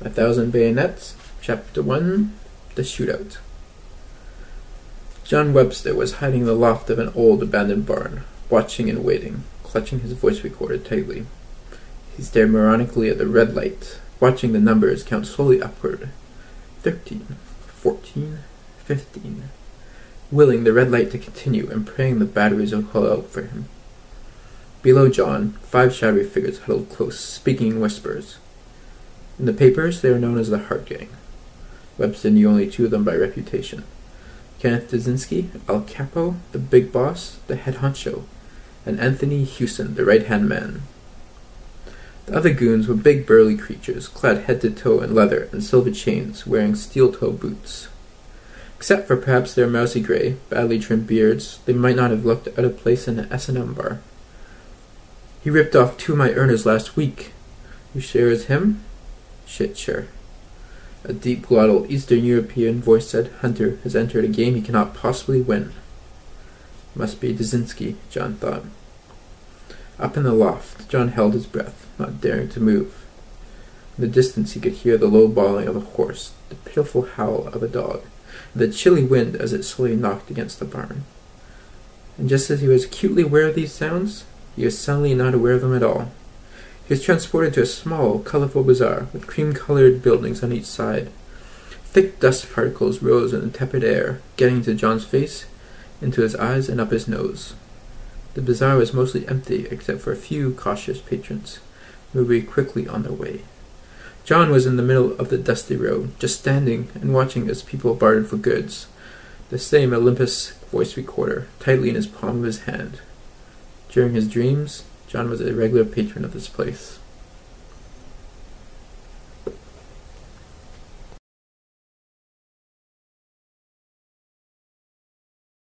A Thousand Bayonets, Chapter 1, The Shootout. John Webster was hiding in the loft of an old abandoned barn, watching and waiting, clutching his voice recorder tightly. He stared moronically at the red light, watching the numbers count slowly upward. 13, 14, 15. Willing the red light to continue and praying the batteries would hold out for him. Below John, 5 shadowy figures huddled close, speaking in whispers. In the papers, they were known as the Heart Gang. Webster knew only 2 of them by reputation. Kenneth Dzinski, El Capo, the big boss, the head honcho, and Anthony Hewson, the right-hand man. The other goons were big burly creatures, clad head to toe in leather and silver chains, wearing steel-toe boots. Except for perhaps their mousy gray, badly trimmed beards, they might not have looked out of place in an S&M bar. "He ripped off 2 of my earners last week. You sure it's him?" "Shit, sure." A deep glottal Eastern European voice said, "Hunter has entered a game he cannot possibly win." Must be Dzinski, John thought. Up in the loft, John held his breath, not daring to move. In the distance he could hear the low bawling of a horse, the pitiful howl of a dog, and the chilly wind as it slowly knocked against the barn. And just as he was acutely aware of these sounds, he was suddenly not aware of them at all. He was transported to a small, colorful bazaar with cream-colored buildings on each side. Thick dust particles rose in the tepid air, getting into John's face, into his eyes, and up his nose. The bazaar was mostly empty, except for a few cautious patrons, moving quickly on their way. John was in the middle of the dusty road, just standing and watching as people bartered for goods, the same Olympus voice recorder tightly in his palm of his hand. During his dreams, John was a regular patron of this place.